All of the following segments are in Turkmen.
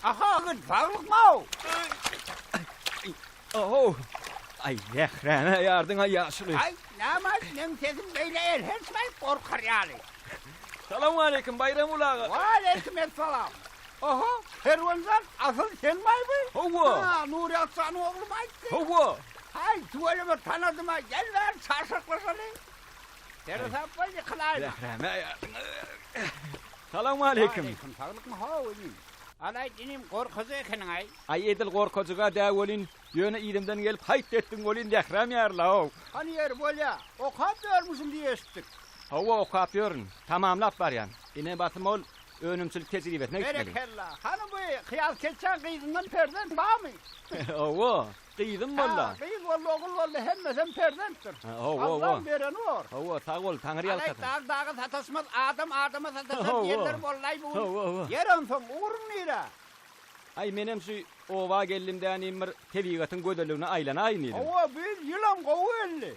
Aha git sağlık mı? Oho. Ay Zehreme yardına yaşlı. Ay namazının sesin böyle el hersmey korkar yani. Selamun aleyküm Bayram ulağı. Ve aleykümselam. Aha Pervanzan asıl sen mi? Hova. Ha Nuri Aslan oğlum ayıttı. Hova. Hay tuvalimi tanıdım ha gel ver çarşaklasana. Terasa böyle kılayma. Zehreme yardına. Selamun aleyküm. Aleyküm sağlık mı ha oğlum? Alay dinim korkuzu ekinin ay. Ay edil korkocuğa da olin. Yöne idimden gelip hayt ettin olin Zehrem yarla. Hani yer böyle okap görmüşsün diye işittik. Hova okap yorun. Tamamlap var yan. İne batım ol. Önümsülük tecrübe etmek istedim. Berekella. Hani bu kıyas keçen kıyızından perden bağ mı? Hova. Kıydım valla. Kıyız valla oğul valla hemmesen perdendir. Hova. Allah'ın vereni var. Hova sağ ol. Tanrı Alay yalkatın. dağı satasmaz adama satasmaz Hova. yerler vallahi bu. Hova. Yerin son uğrun nira. Ay menem şu ova gellimden imir tebigatın gödölüğüne aylana aynıydım. Ova biz yılan kovu elli.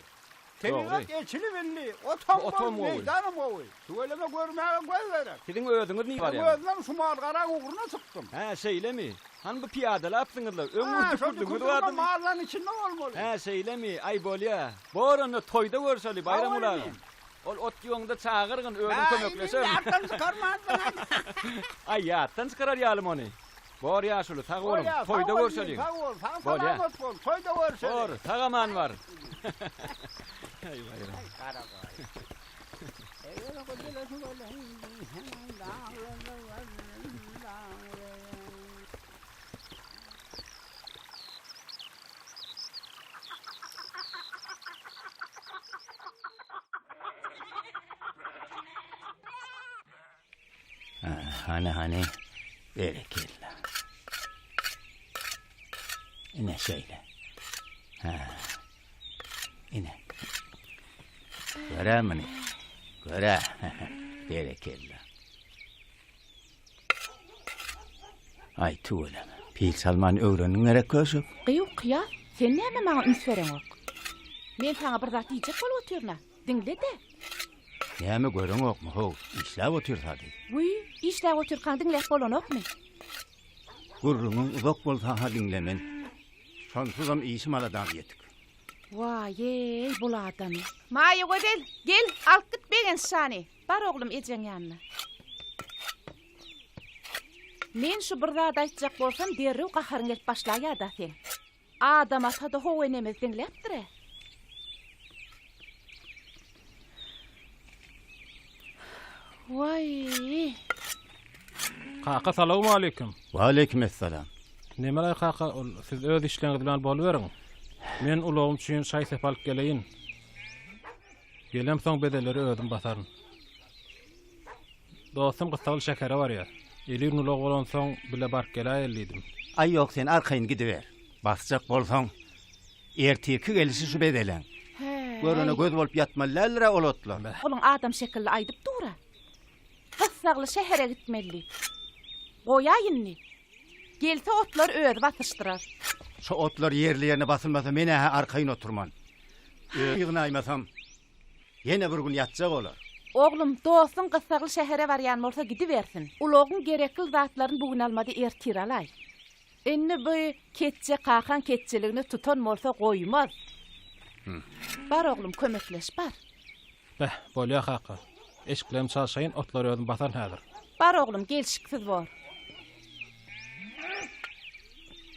Tebigat geçili belli. Otom Otom kovu. meydanım kovu. Söyleme görmeye gözlerek. Sizin ödünüz ne var ya? Gözden sumal karan uğruna sıktım. Ha şeyle mi? Han bu piyadalı yaptınız la. Ömür Ha, tükürdünüz şu bu kutunda adamı. mağazanın içinde olmalı. Ha şeyle mi? Ay bol ya. Boranı toyda görseli bayram Ha, ulağı. öyle mi? Ol ot yolunda çağırgın ödün Ha, kömöklesem. iyi, yardan çıkarmazdın. Ay yattan çıkarar yalım onu. Bor yaşılı tağ oğlum. Toyda görseli. Sağ ol, Bol ya. sağ ol. Toyda görseli. Bor tağaman var. Ay bayram. Hani berekella. Yine şöyle. Yine. Göre mi? Göre. Berekella. Ay tuğlama. Pil Salman öğrenin gerek gözü. Yok ya, sen näme maňa üns beren ok? Men saňa bir zat diýjek bolup oturna. Dinle de. Näme görün ok mu? Ho, işläp otursady. Uy, işläp oturkan dinläp bolanokmy? Gurrunun uzak bolsa ha dinlemen. Şonsuzam işim aladan yetik. Vay, bul adamy. Maýa gödel, gel, alyp git begen şany. Bar oglum ejeň ýanyna. Men şu bir zat aýtjak bolsam, derrew gaharyň gelip başlaýar da sen. Adam atada how enemez dinläpdir. Vay. Kaka salamu aleyküm. Wa aleykümselam. Nemelay kaka, siz öz işleriniz bilen bolwerin. Men ulagym üçin şaý sepalyp geleýin. Gelem soň bedeleri özüm basaryn. Dostum gysaly şekeri var ya. Elir ulag bolan soň bile bark geleýärlidim. Ay yok sen arkayın gidiver. Basacak bolsan. Erteki gelişi şu bedelen. He. Görüne göz bolup yatmalarla olotlar. Olun adam şekilli aydıp dura. Kıssaglı şehere gitmeli. Goýaýynny. Gelse otlar öýüp atıştırar. Şu otlar yerli yerine basılmasa mene arkayın oturman. Yığnaymasam yine bir gün yatacak olar. Oglum, dostun kıssaglı şehere barýan bolsa gidiversin. Ulagyň gerekli zatlaryny bugün almady ertir alay. Enne bu ketçe kakan ketçeligini tutan bolsa goýmaz. Bar oglum, kömekleş bar. Beh, bolýa kaka. Eşiklerim çalşaýyn, otlar özüm basar häzir. Bar oglum, gelşiksiz bor.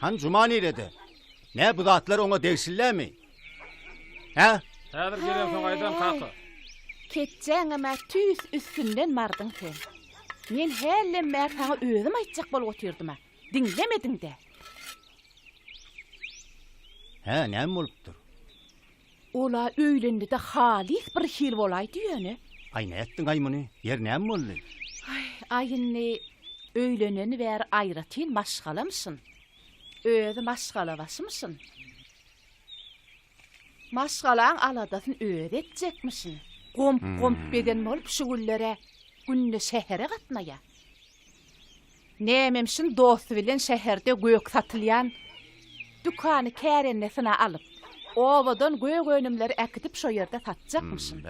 Han Cumani dedi. Ne bu zatlar ona değişirler mi? Ha? Häzir gelem soň aýdam kaka. Ketçeňe tüs üstünden mardyň sen. Men helle mer saňa özüm aýtjak bolup oturdum. Dinlemedin de. Ha, ne bolupdyr? Ola öýlendi de halis bir hil bolay diýeni. Ay ne ettin ay bunu? Yer ne boldy? Aýynny öýleneni ber aýratyn maşgalamsın. Özü maşgalabasymsın. Maşgalaň aladasyn öz etjekmisin. Gomp beden bolup şu güllere günne şehere gatnaýa. Nämemşin dostu bilen şeherde gök satylýan dükany kärennesine alyp, owadan gök önümleri äkitip şo ýerde satjakmyşyn.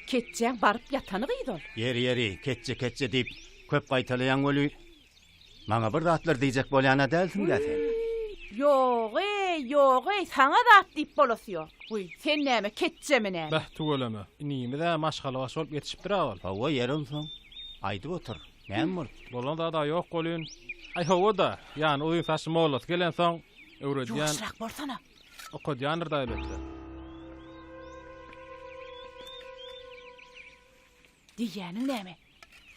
Ketjäň baryp ýatany gyýdol. Yeri ketçe deyip köp qaytalayan ölü. Maňa bir zatlar diýjek bolýana dälsin sen. Yok, sana da at diýip bolasy. Uy, sen näme ketjemine? Bah tugeleme. Inimi de maşgala şolup yetişipdir awal. Hawa yerim soň. Aýdyp otur. Näme bol? Bolan da yok golün. Ay hawa da. Yani oyun taşıma olat. Gelen soň öwredýän Ýuwuşrak bolsana. okudýandyr da elbetde. Diýäniň näme?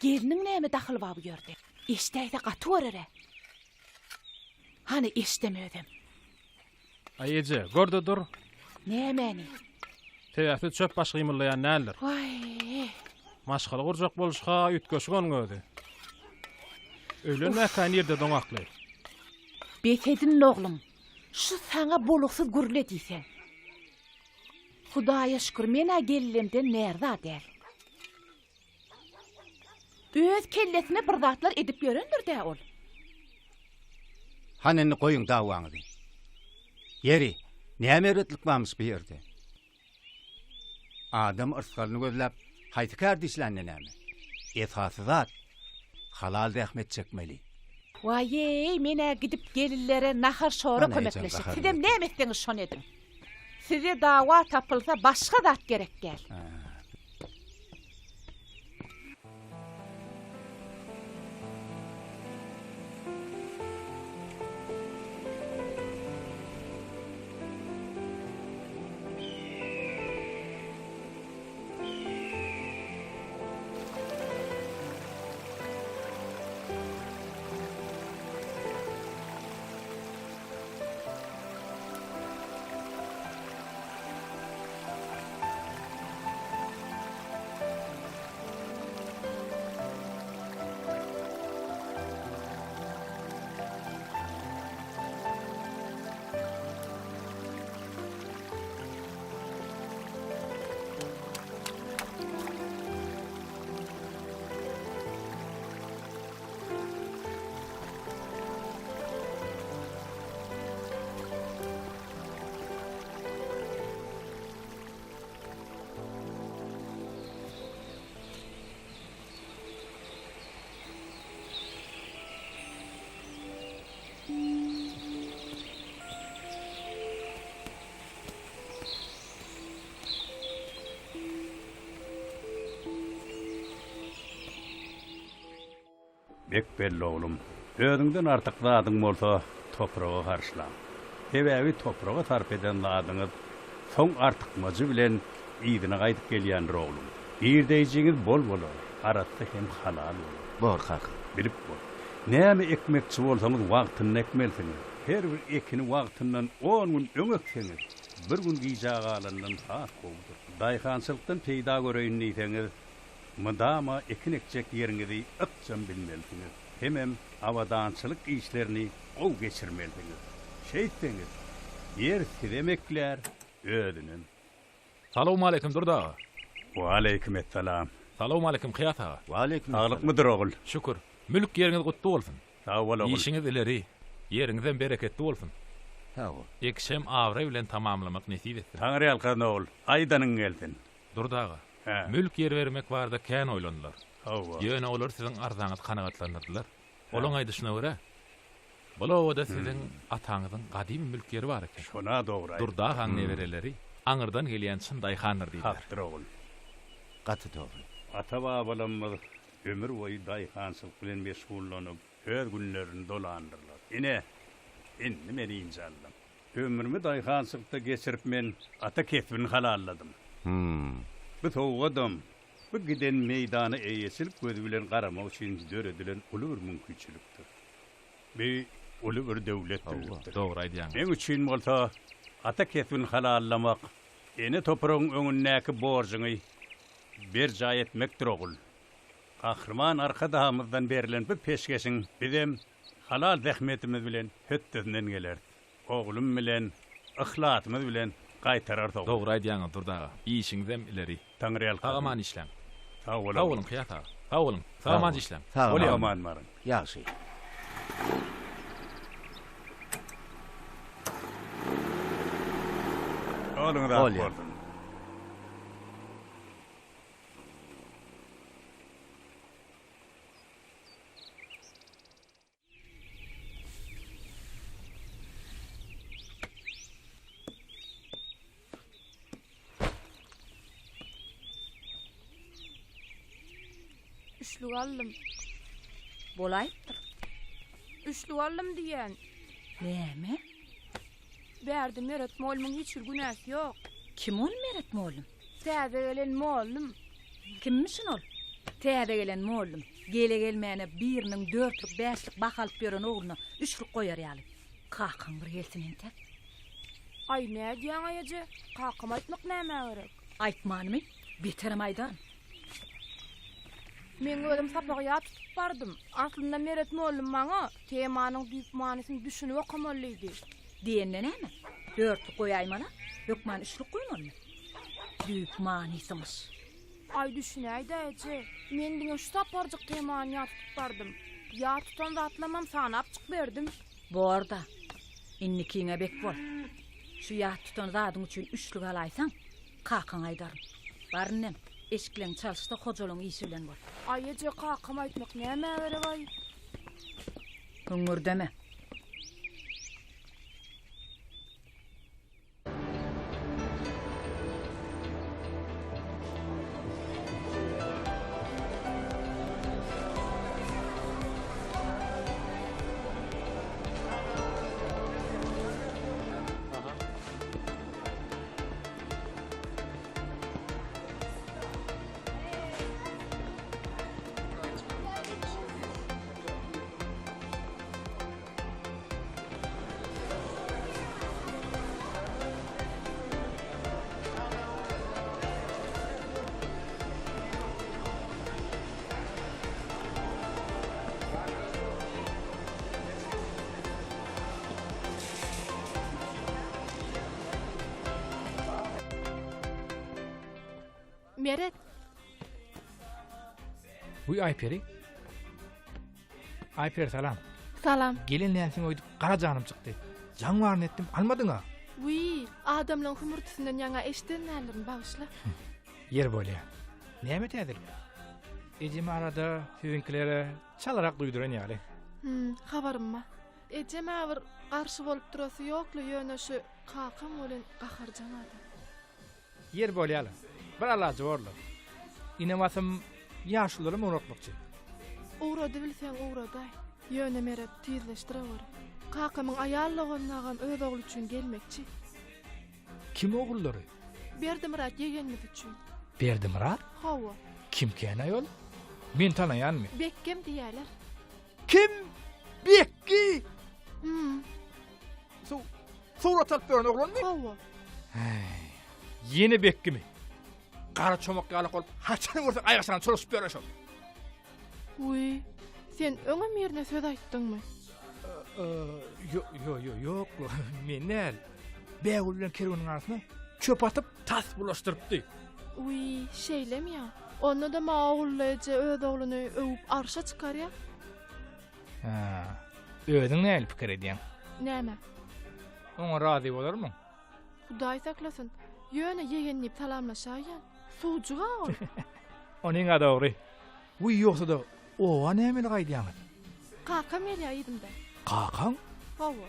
Geriniň näme daxyly bar bu ýerde? Eşdeýde gaty berere. Hani eşdemedim. Ay ece, görde dur. Nämeni? Teýäpi çöp baş gymyllaýan näler? Ay, Maşgala gurjak boluşga ütgeşik öňüňde. Öýlenme kan ýerde doňakly. Betedin oglum. Şu sana boluksyz gürle diýsen. Hudaýa şükür mena gellemden närde däl. Öz kellesine bir zatlar edip ýörendir dä ol. Haneni koyun dawaňyzy. Yeri, näme öretlik barmyş bu ýerde? Adam ırskalyny gözläp, haýty kardeşlerine näme? Esasy zat, halal rahmet çekmeli. Vay, mena gidip gelillere nahar şoğru Bana kömekleşip. heyecan kahar Sizem edin. ne emekdeniz şon edin? Size dava tapılsa başka zat gerek gel. Bek belli oğlum. Özüňden artyk zadyň bolsa toprağa garşylan. Sebäbi toprağa sarp eden zadyňyz soň artykmajy bilen ýygyna gaýdyp gelýändir oğlum. Ýerdeýiňiz bol bolar, aratda hem halal bolar. Borkak. Bilip bol. Näme ekmekçi bolsaňyz wagtyny ekmelsiňiz. Her bir ekini wagtyndan 10 gün öňekseňiz, bir gün giýjagalandan saat boldur. Daýhançylykdan peýda göreýin diýseňiz, mydama ekin ekjek ýeriňizi ıpçam bilmeliňiz. Hemem awadançylyk işlerini ol geçirmeliňiz. Şeýtdeňiz, ýer silemekler ödünün. Salamu aleykum Durda. Wa aleykumussalam. Salamu aleykum Kıyat ağa. Wa aleykum. Aglyk ogul? Şükür. Mülk yeriniz kutlu olsun. Sağ ol ogul. İşiniz ileri. Yerinizden bereketli olsun. Hawa. Ekşem avre bilen tamamlamak nesip etsin. Taňry alkan ogul. Aýdanyň gelsin. Durda ağa. He. Mülk yer vermek barada kän oýlandylar. Hawa. Ýöne olar siziň arzaňyz kanagatlandyrdylar. Olaň aýdyşyna görä. Bolawada siziň ataňyzyň gadim mülk yeri bar eken. Şona dogry. Durda ağa newereleri aňyrdan gelýän çyndaý handyr diýdiler. Hakdyr ogul. Gaty dogry. Ata-babalarymyz ömür boyu daýhançylyk bilen meşgullanyp öz günlerini dolandyrlar. Indi meni injallym. Ömürmi daýhançylykda geçirip men ata kesbini halalladym. Bu towgadym. Bu giden meýdany eýesilip gözü bilen garamak üçin döredilen uly bir mümkinçilikdir. Bir uly bir döwletdir. Dogry aýdýaň. Men üçin bolsa ata kesbini halallamak, ene topragyň öňündäki borjyny bir jaý etmekdir ogul. Kahraman arkadaşımızdan berilen bu peşkeşin bizim halal zahmetimiz bilen höttünden geler. Oğlum bilen, ihlatımız bilen qaytarar da. Dogry aýdýaň Durda ağa. İşiňizem ileri. Taňry alkan. Aman işlem. Sağ ol. Sağ olun Kıyat ağa. Sağ olun. Sağ işlem. Sağ ol. Bolýar. Aman marın. Ýaşy. Oğlum da Bolýar. bolsun. üçlük aldım. Bolayıptır. Üçlük aldım diýen. Näme? Berdi Meret molmun hiç günäsi ýok. Kim ol Meret moğlum? Täze gelen molum. Kimmişin ol? Täze gelen moğlum. Gele gelmeyene birinin 4'lük 5'lik bakalıp gören oğluna 3'lük koyar ýaly. Kakan bir gelsin ente. Ay ne diýen aýaja? Kakam aýtmak näme gerek? Aytmanmy? Beterim aydan. Men ölüm sapaga ýat tutup bardım. Aslynda Meret molum maňa temanyň büýük manysyny düşünip okamallydy. Diýende näme? 4'lük koyaýmala, ýokman 3'lük koýmalymy? Büýük manysymyş. Ay düşünäýdi aýaja. Men diňe şu saparjyk temany ýat tutup bardım. Ýat tutan zatlamam sana apçyk berdim. Bu arada innikiňe bek bol. Şu ýat tutan zadyň üçin 3'lük alaýsaň, kakan aýdarym. Barnem, eşikleň çalşyda hojalaň işi bilen bol. Aýaja kakam aýtmak näme gerek ay? Öňür deme. Meret, Uy Ayperi. Ayper salam. salam. Gelinlänsiň oýdup gara janym çykdy. Jaň baryn etdim, almadyňa. Wi, adamlaryň humurtusynyň ýaňa eşdenlerlerini bagyşla. Yer bolýa. Näme tädir? Ejime arada süýünkilere çalarak duýduran ýaly. Habarym ba. Ejem awir garşy bolup durasy ýokly ýöne şu kakam bilen gaharjan adam. Yer bolýaly. Bir alajy borlar. Inemasym ýaşlarym unutmakçy. Uğradı bilsen uğraday. Ýöne Meret tizleşdirewer. Kakamyň aýallygynagam öz ogly üçin gelmekçi. Kim ogullary? Berdimirat ýegenimiz üçin. Berdimirat? Hawa. Kim ken aýol? Men tanaýanmy? Bekkem diýerler. Kim? Bekki. Surat alyp beren oglanmy? Hawa. Yeni Bekkimi. Gara çomak ýalyk bolup, haçany görsen aýaşan çoluşup bereşok. Wi, sen öňe merine söz aýtdyňmy? Yok. Men näl? Bägul bilen kerwanyň arasyna çöp atyp tas bulaşdyrypdy. Wi, şeýlemi ýa? Onda da maňa öz ogluny öwüp arşa çykarýar. Özüň näl pikir edýän? Näme? Oňa razy bolarmy? Hudaý saklasyn. Ýöne ýegenip salamlaşaýan. Suwjuga ol. Onuň adagry. Wy ýoksa da owa näme gaýdýan? Kakam elýärdim-de. Kakan? Hawa.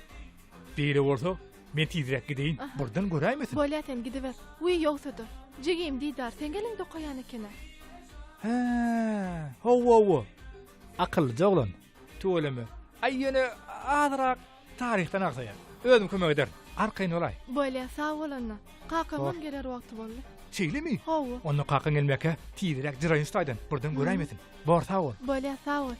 Biri bolsa, men tizrek gideýin. Burdan göräýmesin. Bolýar sen gidiber. Wy ýoksa da. Jigim diýdar, sen geliň dokaýan ekene. Hawa. Akyllyja oglan. Tööleme. Ay ýene azrak taryhdan aksaýar. Özüm kömek eder. Arkaýyn olay. Bolýar sag bolanna. Kakamam geler wagty boldy. Şeýlemi? Hawa. Onu kakan gelmeke tizrek jyraýyn staýdan. Burdan göräýmesin. Bor sag bol. Bolýar sag bol.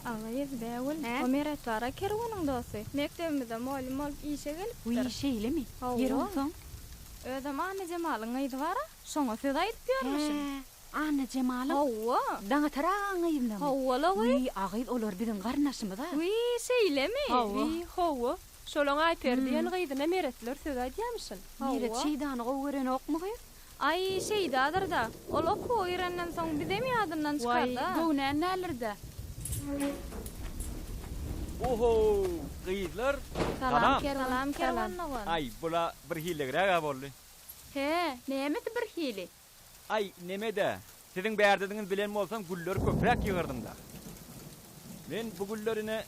Ağayız bäwül. O Meret bara kerwanyň dosty. Mektebimizde muallim bolup işe gelipdir. Wy şeýlemi? Yer bolsaň. Özüm Anna Jemalyň aýdy bara. Şoňa söz aýdyp bermişim. Anna Jemalyň. Hawa. Daňa taraň aýymdan. Hawala wy. Wy agyt olar biziň garnaşymyz da. Wy şeýlemi? Wy hawa. Şolaň Ayper diýen gyzyna Meretler söz aýdýarmyşyn. Meret şeýdany gowuren okmugy? Ay şeýdadyr da. Ol oku öýrenden soň bizem ýadyndan çykar da. Gownän nälerde? Oho! Gıyızlar. Salam kerwanlygon. Ay bula bir hilegirä boldy. He, näme bir hili? Ay nemede? Sizin bärdediňiz bilen bolsam gulleri köpräk ýygyrdım da. Men bu gullerini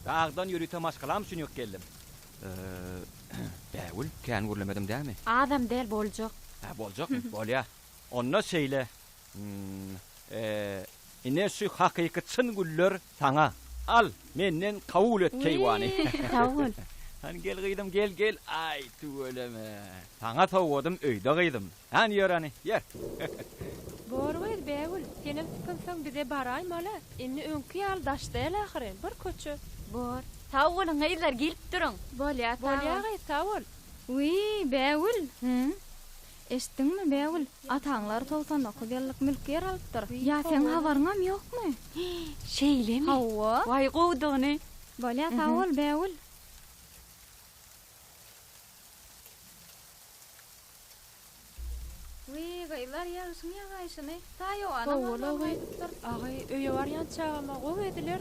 dağdan ýürüp tamaşgalam üçin ýok geldim. Bägül, kän gurlemedim dämi? Adam del boljak. Ha boljakmy? Bolýa. Onna şeýle. Ine şu hakyky çyn guller saňa. Al, menden kabul et keýwany. Kabul. Han gel gıydym, gel. Ay tu öleme. Saňa tawudym, öýde gıydym. Han ýörani, ýer. Borwyd bägül. Senem tüpünsäň bize baraýmala. Inni öňkü ýal daşdaýal ahyryn. Bir köçü. Bor. Tawulyň ýylar gelip durun. Bolýa tawul. Bägül. Eşitdiňmi bägül? Ataňlar 99 ýyllyk mülkiýer alypdyr. Ya sen habaryňam ýokmy? Şeýlemi? Hawa. Vay gowduny. Bolýa tawul bägül. Gaýlar ýarysyny ýagaýsyny. Taýo ana. Agay öýe barýan çagama gow ediler.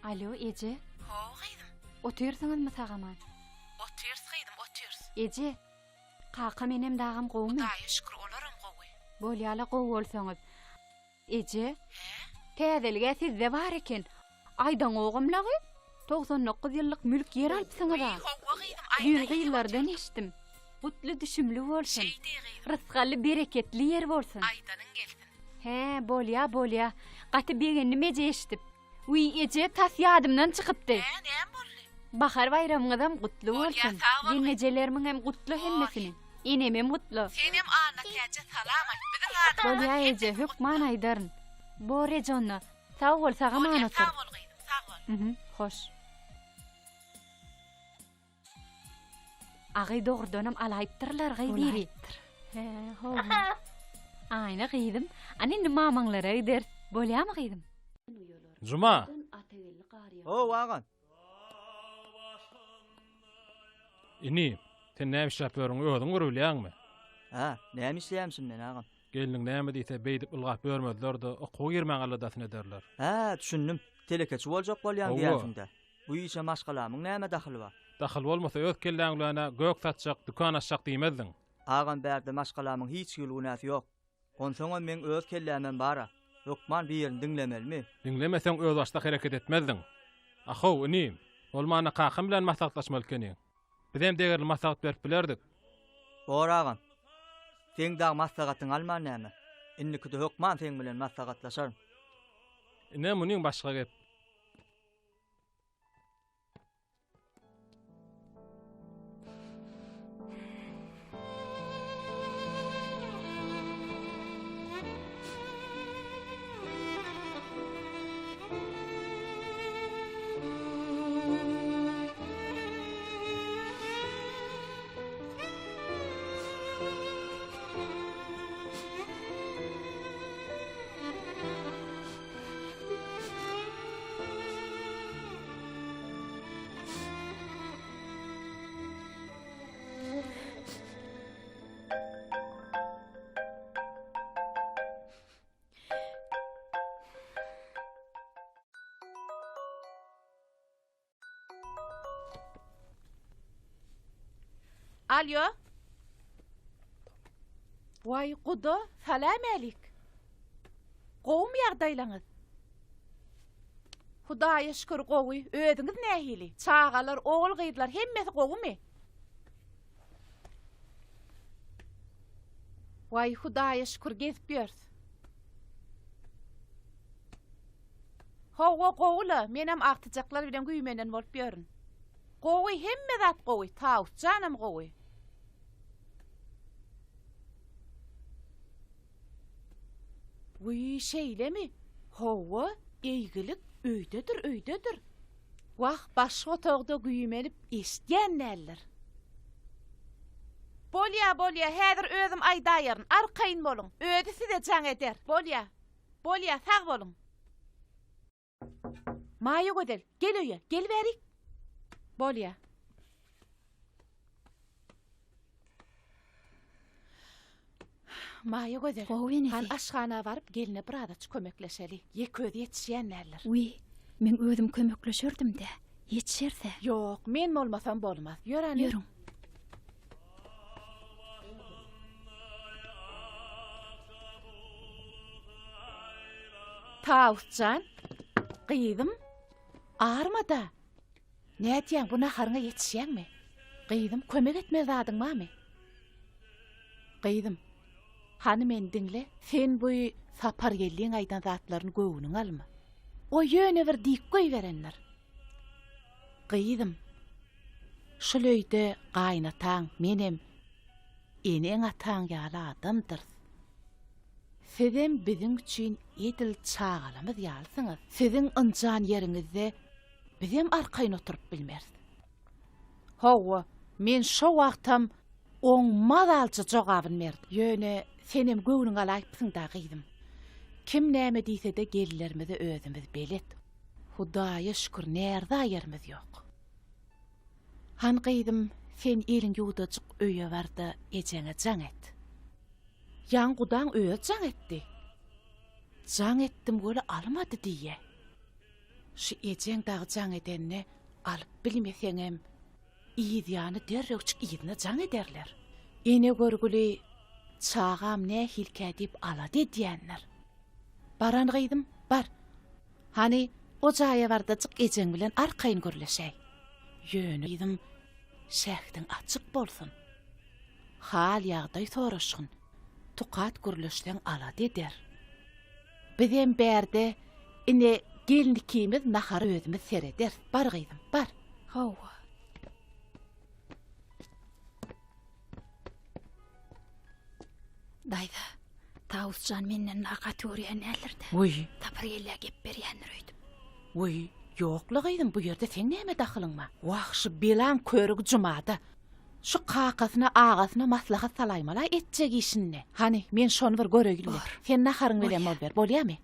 Alo Ece. Hoğaydym. Otursaňyzmy tagaman? Otursaydym, oturs. Ece. Kaka menem dagam gowmy? Daýy şükür olaram gowy. Bolýala gow bolsaňyz. Ece. Täzelge sizde bar eken. Aýdan ogumlagy 99 ýyllyk mülk ýer alypsyňyz da. Hoğaydym. Ýürgi ýyllardan eşitdim. Gutly düşümli bolsun. Rızgaly bereketli yer bolsun. Aýdanyň gelsin. He, bolýa. Gaty begenime eşitip. Ece tas ýadymdan çykypdy. Näme boldy? Bahar bayramyňyzam gutly bolsun. sağ ol. Ýenejelerimiň hem gutly hemmesini. Enemem gutly. Senem ana täze salam aýt. Biziň adam. Bolýa Ece, hükman aýdaryn. Bore jonna. Sag bol, sagam anatyr. Sağ ol gıydym, sağ ol. Hoş. Agay dogurdanam alaypdyrlar gaýdyry. He, ho. Aýna gıydym. Anny mamaňlara gider. Bolýarmy gıydym? Juma. O wagan. Ini, sen näme iş ýapýaryň özüň görülýärmi? Ha, näme işleýämsin men agam? Geliniň näme diýse beýdip ylgap bermezler-de, okuw girmäň aladasyna derler. Ha, düşündüm. Telekeçi boljak bolýan Owa. diýärsinde. Bu işe maşgalamyň näme dahyly bar? Dahyl bolmasa öz kelläňlerine gök satjak, dükän açjak diýmezdin. Agam bärde maşgalamyň hiç ýylgynasy ýok. Onsoňa men öz kellämem bara. Lokman bir ýerini diňlemelmi? Diňlemeseň öz başda hereket etmezdin. Ahow, ini, bolmana kakam bilen maslahatlaşmaly keni. Bizem degirli maslahat berip bilerdik. Bora agam. Sen dag maslahatyň alman näme? Inniki de hökman sen bilen maslahatlaşar. Ne munyň başga gep? Alyo. Vay gudo, salam alik. Gowum ýagdaýlaňyz? Hudaýa şükür gowy, öýüňiz nähili? Çağalar, oğul gıýdylar, hemmesi gowumy? Vay Hudaýa şükür gezip ýörs. Hawa gowula, menem aktyjaklar bilen güýmenden bolup ýörün. Gowy hemme zat gowy, taýs janam gowy. Uy şeýlemi? Hawa, eýgilik öýdedir. Wah başga otagda güýmenip eşitýän näller. Bolýa, häzir özüm aýdaýaryn, arkaýyn bolun. Öýdi size jaň eder. Bolýa, sag bolun. Maýa gödel, gel öýe, gel berik. Bolýa. Maya gözel. Gowy Han nesi? aşgana barıp geline biradaç kömekleşeli. Yeközi yetişýänler. Uy, men özüm kömekleşerdim de. Yetişerse. Yok, men bolmasam bolmaz. Ýörani. Yürüň. Tavuscan. Gyýdym. Ağırmada. Nädýän bu naharyňa yetişýänmi? Gyýdym, kömek etmeli zadyň mamy? Gyýdym. Hany men diňle, sen bu sapar geldiň aýdan zatlaryny göwüniň alma. O ýöne bir diýip goýberenler. Gyýdym. Şuleýde gaýnataň menem eneň ataň ýaly adamdyr. Sizin bizim üçin edil çağalamız ýalsyňyz. Sizin ynjan ýeriňizde bizim arkaýyn oturup bilmersiz. Hawa, men şo wagtam oňmaz alçy jogabyn berdim. Ýöne senem göwüniň alaýpsyň da gyýdym. Kim näme diýse de gellerimizi özümiz belet. Hudaýa şükür närde ýerimiz ýok. Han gyýdym, sen eliň ýuwdaçyk öýe barda ejeňe jaň et. Yan gudan öýe jaň etdi. Jaň etdim göle almady diýe. Şu ejeň dagy jaň edenni alyp bilmeseňem, ýygyany derrewçik ýygyna jaň ederler. Ene görgüli çağam ne hilkä diýip alady diýenler. Baran gyýdym, bar. Hani o jaýa bardaçyk ejeň bilen arkaýyn görleşäý. Ýöne gyýdym, şähdiň açyk bolsun. Hal ýagdaý soraşyn. Tuqat görleşden alady eder. Bizem berde ine gelnikimiz nahar özümiz sereder. Bar gyýdym, bar. Hawa. Daýda, Tavuscan menden naqa töýän älirdi. Uy, Tapar ýelle gep berýänler öýdüm. uy, ýokla gyýdym bu ýerde sen näme daxylyňma? Wagşy belan körüg jumada. Şu qaqasyna ağasyna maslahat salaýmala etjek işinni. Hani men şonu bir göregildi. Sen naharyň bilen bol ber, bolýarmy?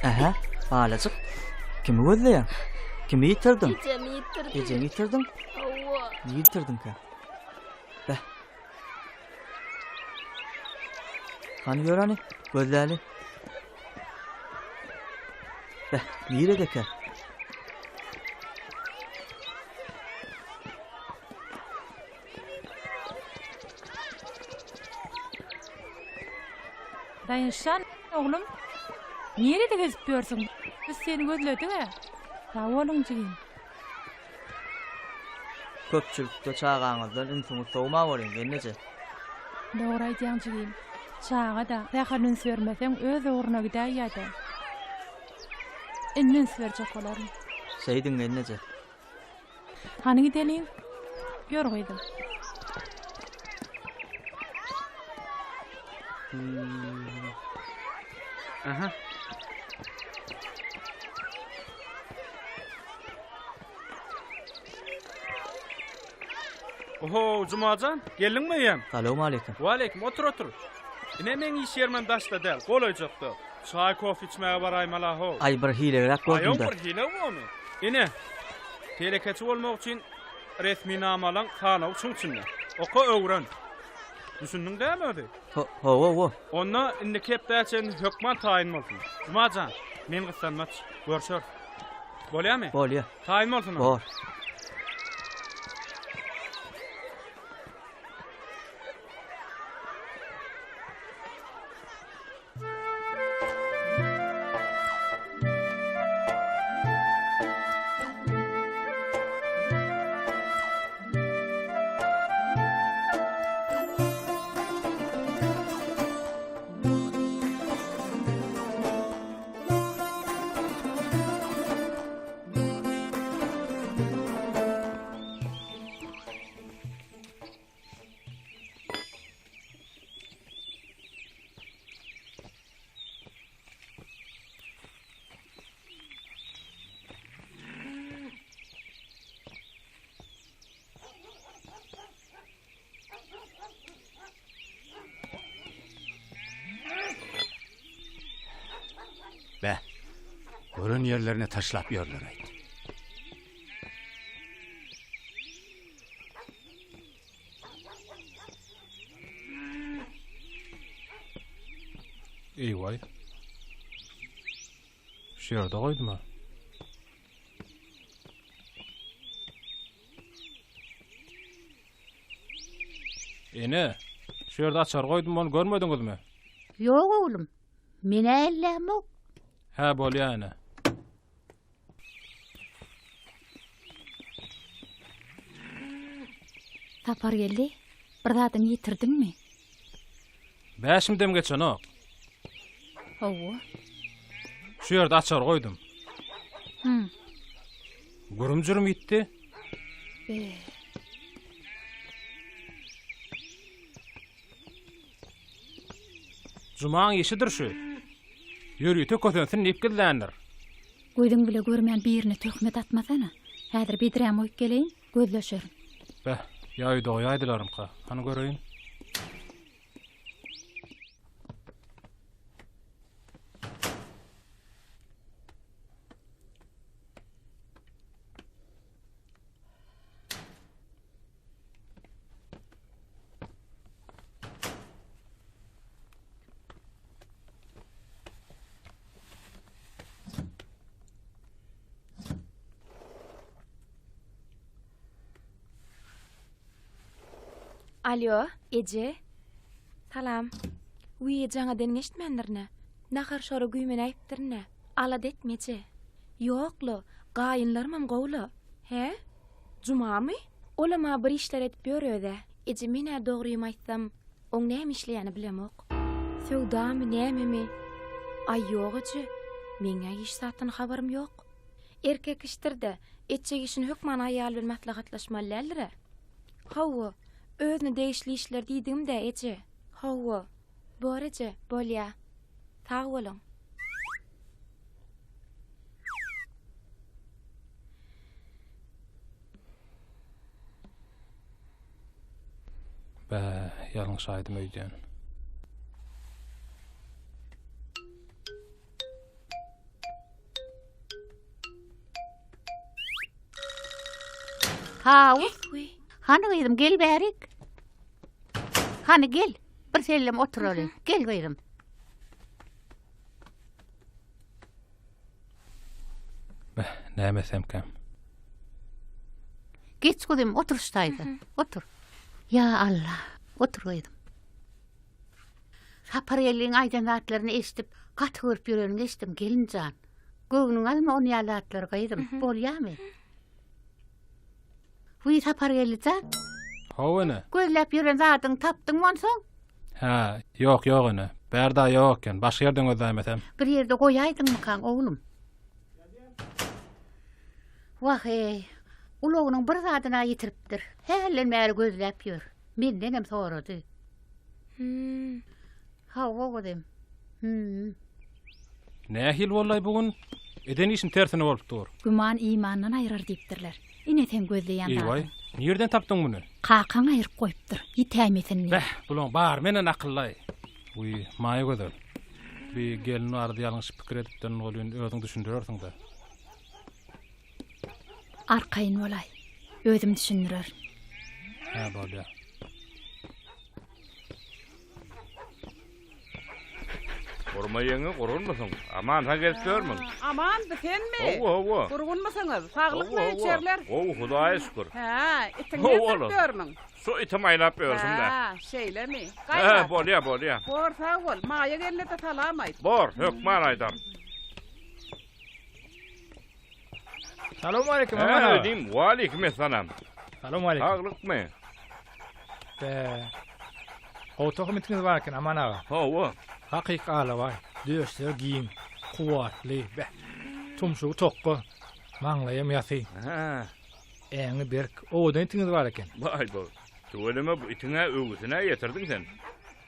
Aha, balacık. Kimi gözleýän? Kimi ýitirdiň? Ejemi ýitirdiň? Hawa. Ýitirdiň ka? Bäh. Hani ýörani? Gözläli. Bäh, ýere ka? Daýanşan, oglum. Nerede gezip ýörsiň? Biz seni gözledik ha. Sag bolun jigin. Köpçülükde çağaňyzdan insuňy sowma bolýan, genneje? Dogry aýdýaň jigin. Çağa da rahatyn sörmeseň öz ogruna gidäýär ýa-da. Innen sörjek bolarym. Seýdiň genneje? Hany gideliň? Ýör goýdym. Aha. Oho, Jumacan, geldiňmi ýem? Salam aleykum. Wa aleykum, otur otur. Ine men iş ýermen daşda däl, golaýjakdy. Çay kofe içmäge baraýmala ho. Ay bir hilerak gördüm da. Aýon bir hile bolmy? Ine. Telekeçi bolmak üçin resmi namalan kana üçinçinde. Oka öwren. Düşündüň däme? Ho. Onda indi kepdäçen hökman taýin bolsun. Jumacan, men gyssanmaç, görşör. Bolýarmy? Bolýar. Taýin bolsun. Bor. Be. Görün yerlerine taşlap yorlar ayt. Eyvay. Şu yerde koydum ha. Ene, şu yerde açar koydum onu görmediniz mi? Yok oğlum. Mine ellem yok. Ha bol yani. Tapar geldi. Bir zaten yitirdin mi? Beşimden geçen o. Hawa. Şu yerde açar koydum. Hı. Gurumcurum gitti. Be. Cuma'nın işidir şu. Yürüytü kötünsin nipkillenir. Göydün bile görmeyen birine töhmet atmasana. Häzir bidirem oýup geleýin, gözleşerin. Beh, yaýdy oýaýdylarymka. Hany göreýin. Alo, Ece. Salam. Uy, jaňa den geçmendirne. Nahar şora güýmen aýpdyrne. Alad etmeje. Ýokly, gaýynlarmam gowly. He? Jumamy? Olama bir işler etip ýöröde. Ece mene dogrymy aýtsam, oň näme işleýäni bilemok. Sewdamy nämemi? Ay ýok Ece. Meňe iş satdan habarym ýok. Erkek işdirde, etjek işini hökman aýal bilen maslahatlaşmalylar. Hawa. Özüne değişli işler diýdim de Ece. Hawa. Bor Ece, bolýa. Sag bolun. Be, ýalňyş aýdym öýden. Hawa. Hany gyýdym gel bärik. Hany gel. Bir sellem oturaly. Gel gyýdym. Be, näme semkem. Geç gyýdym oturuşdaýdy. Otur. Ya Allah. Otur gyýdym. Sapar elliň aýdanatlaryny eşitip, gaty görüp ýörenini eşitdim gelinjan. Göwnüň alma ony ýalatlary gyýdym. Bolýarmy? Bu sapar ellijan. Howene? Gözläp ýören zadyň tapdyň monsoň? Ha, ýok ene. Berda ýok eken. Başga ýerden gözlämesem. Bir ýerde goýaýdyňmy kan oglum? Wah ey. Ulogynyň bir zadyna ýitiripdir. Hellen märi gözläp ýör. Menden hem sorady. Hawa godym. Nähil bollaý bugün? Eden işin tersine bolup dur. Güman imandan aýrar diýipdirler. Ine sen gözleýän Eýway, nerden tapdyň muny? Kakan aýryp goýupdyr. Ýitämesin. Beh, bulan bar menen akyllaý. Uy, maýa göder. Bir gelini ardy ýalňyş pikir edipden bolýan özüň düşündirersiň da. Arkaýyn bolay. Özüm düşündirer. Ha, bolýar. Gormaýyňy gorunmasyň. Aman ha gelip görmüň. Aman senmi? Owa. Gurgunmasyňyz. Saglyk içerler. Hudaýa şükür. Ha, itiňi görmüň. Şu itim aýlap ýörsün da. Ha, şeýlemi? Ha, bolýar. Bor sag bol. Maýa gelende salam aýt. Bor, hökman aýdam. Salamu aleykum aman. aman. Ödüm, wa aleykum esselam. Salamu aleykum. Haglykmy? Otoqum itiniz barken aman ağa. Hawa. Hakyky ala var. Döşler giyin. Kuwatly. Tumşugy tokko. Maňlaýam ýasy. Ha. Eňi berk. Odan itiniz barken. Vay bo. Töweleme bu itiňe öwgüsine ýetirdiň sen.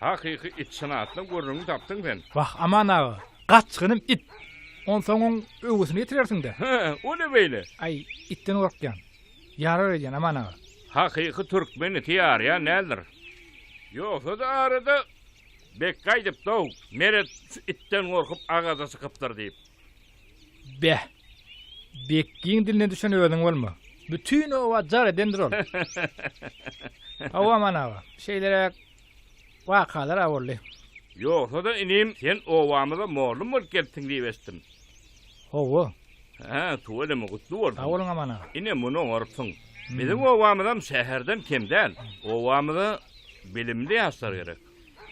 Hakyky it sanatlyň görnüňi tapdyň sen. Bak aman ağa. Gaçgynım it. Onsoň öwgüsini ýetirersiň de. Ha, o ne beýle? Ay, itten gorkýan. Ýarar edýän aman ağa. Hakyky türkmeni tiýar ýa nädir? Ýoksa da arada Bek gaýdyp dow, meret itten gorkup agaza sıkypdyr diýip. Beh. Bekkiň diline düşen öwrüň bolma. Bütün o jar edendir ol. Awa manawa. Şeylere wakalar awurly. Ýoksa da inim sen owamyda mollum bolup geldiň diýip esdim. Owa. Ha, tuwelemi gutlu boldum. Awulňa mana. Ine muny oňarpsyň. Bizim owamydan şäherden kimden? Owamyda bilimli ýaşlar gerek.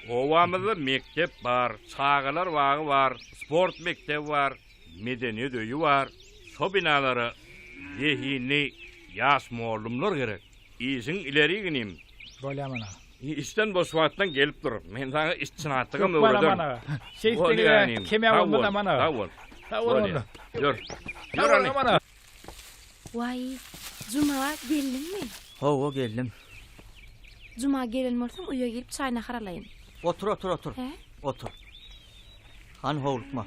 Owamyda mektep bar, çağalar wagy bar, sport mektebi bar, medeniýet öýü bar. Şo binalary zehini ýaş mollumlar gerek. Iziň ileri ginim. Bolamana. İşten boş wagtdan gelip dur. Men sana işçinatygym öwredem. Şeýstegine keme bolmada mana. Tawol. Tawol. Ýör. Ýör ana. Vay, Cuma geldinmi? Howa geldim. Cuma gelen bolsam uýa gelip çaýna haralayyn. Otur. He? Otur. Han howlukma.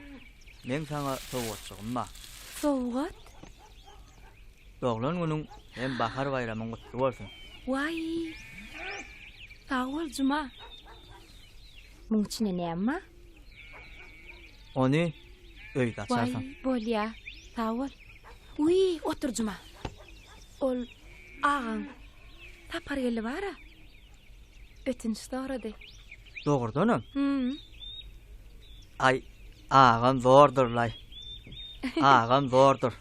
Men sana sowgatçygymma. Sowgat? Doglan günüň hem bahar bayramyň gutly bolsun. Vay. Tawol Cuma. Muň içine näme? Onu öýde açarsan. Vay, bolýa. Tawol. Uy, otur Cuma. Ol ağam. Tapar geli bara. Ötünç sorady. Dogurdanam. Ay, Ağam zordur lay. Ağam zordur.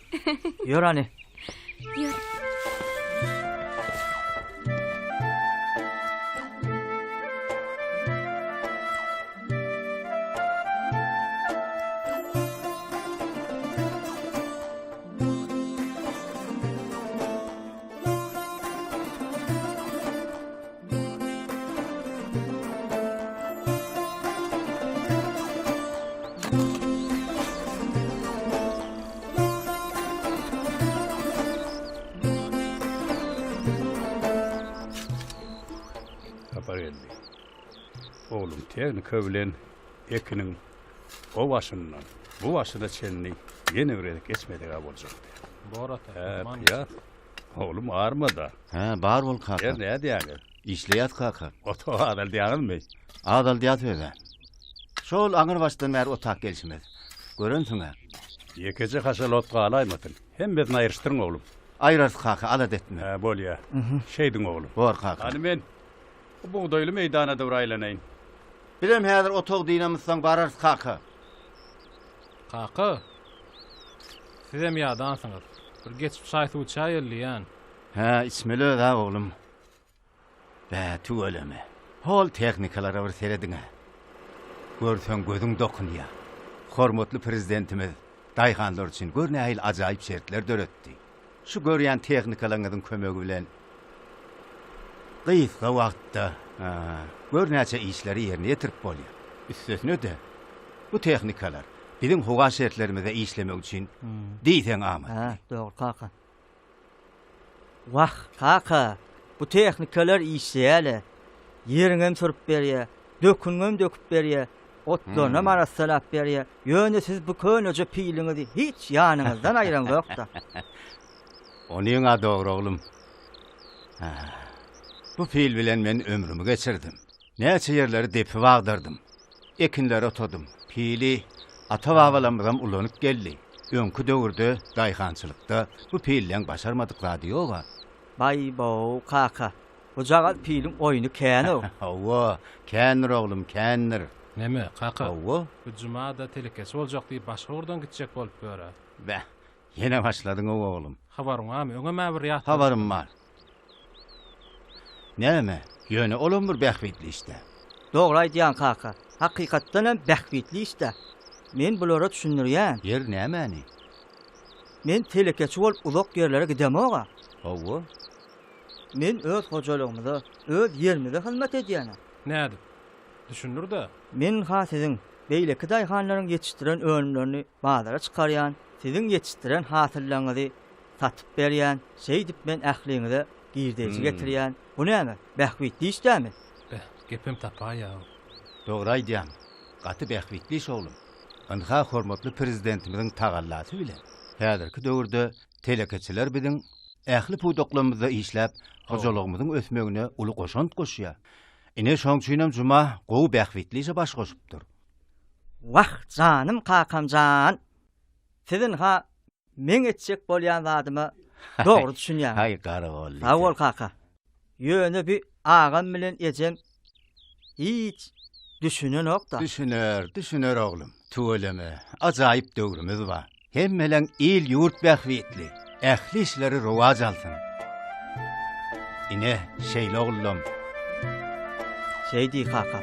Ýör ani. Ýör. Tapar geldi. Oğlum teknika bilen ekinin o başından bu başına çenini yeni öğrenip geçmedi boljak. Borat. Ya. Oğlum ağırma da. Ha, bar bol kaka. Ne diýär? İşleýät kaka. Oto adal diýärmi? Adal diýät öýle. Şol aňyr başdan bäri otak gelşimez. Görünsiňe. Ýekece haşal otga alaýmatyn. Hem bedin aýryşdyryň oğlum. Aýras kaka, alat etme. Ha, bolýa. Şeýdiň oğlum. Bor kaka. Hani men bu buğdaýly meýdana dowraýlanaýyn. Bilem häzir otok diýnamyzsaň barars kaka. Kaka. Sizem ýadansıňyz. Bir geçip şaýty uçaýylýan. Ha, ismeli da oğlum. Bä tu öleme. Hol teknikalara bir serediňe. Görsen gözüň dokunýar. Hormatly prezidentimiz daýhanlar üçin görnäýil ajaýyp şertler döretdi. Şu görýän teknikalaryň kömegi bilen gysga wagtda görnäçe işleri ýerine ýetirip bolýar. Üstesine de bu teknikalar bizim howa şertlerimize işlemek üçin diýsen ama. Ha, dogry kaka. Wah, kaka. Bu teknikalar işleýärler. Ýeriňem turup berýär, döküňem döküp berýär. Otlarına marasalap berýär. Ýöne siz bu köneje piýliňizi hiç ýanyňyzdan aýran ýokda. Onuň ady dogry oglum. Bu piýl bilen men ömrümi geçirdim. Näçe ýerleri depi wagdardym. Ekinleri otodum. Piýli ata-babalarymyzdan ulanyp geldi. Öňkü döwürde daýhançylykda bu piýlleň başarmadyklar diýoga. Bay bo kaka. Bu jagat piýliň oýuny käni. Hawa, känir oglum, känir. Neme, kaka? Hawa, bu jumada telekesi boljak diýip başga urdan gitjek bolup böre. Bäh, ýene başladyň oglum. Habaryň barmy? Öňe mä bir ýat. Habarym bar. Näme? Ýöne olam bir bähwitli işte. Dogry aýdýan kaka. Hakykatdan hem bähwitli işte. Men bulara düşünürýän. Yer nämäni? Men telekesi bolup uzak ýerlere gidemoga. Hawa. Men öz hojalygymda, öz ýerimde hyzmat edýänem. Näde? Düşünür de. Men ha sizin beýleki daýhanlaryň ýetişdiren önümlerini bazara çykarýan, sizin ýetişdiren hasyllarynızı satyp berýän, şeýdip men ähliňize girdeji getirýän. Bu näme? Bähwitli işdämi? Gepim tapa ya. Dogry aýdýan. Gaty bähwitli iş oglum. Anda hormatly prezidentimiziň tagallasy bilen. Häzirki döwürde telekeçiler biziň ähli puýdoklarymyzda işläp, hojalygymyzyň ösmegine uly goşant goşýar. Ine şoňçynam juma gowy bähwitlice baş goşupdyr. Wah canım kakamcan. Sizin ha men etjek bolýan zadymy dogry düşünýär. Hay garagol. Sağ ol kaka. Ýöne bir agam bilen ejem hiç düşünen okda. Düşünür oglum. Tuğuleme, ajaýyp döwrümüz bar. Hemmeleň il ýurt bähwitli, ähli işleri rowaj alsyn. Ine şeýle oglum. Şeýdi kaka.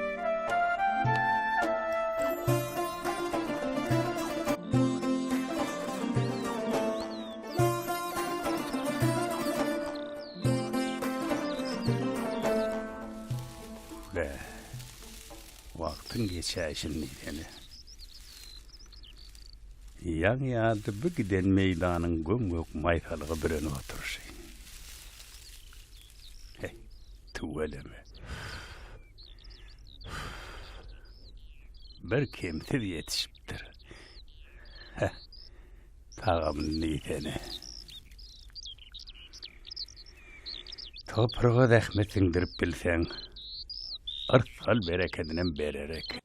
Wagtyň geçäşini diýeni. Ýaň ýady bu giden meýdanyň gömgök maýkalygy birenip oturşy. Hey, tuweleme. Bir kemtir ýetişipdir. Tagamyň niýetini. Toprağa rahmet indirip bilsen, arsal bereketinden bererek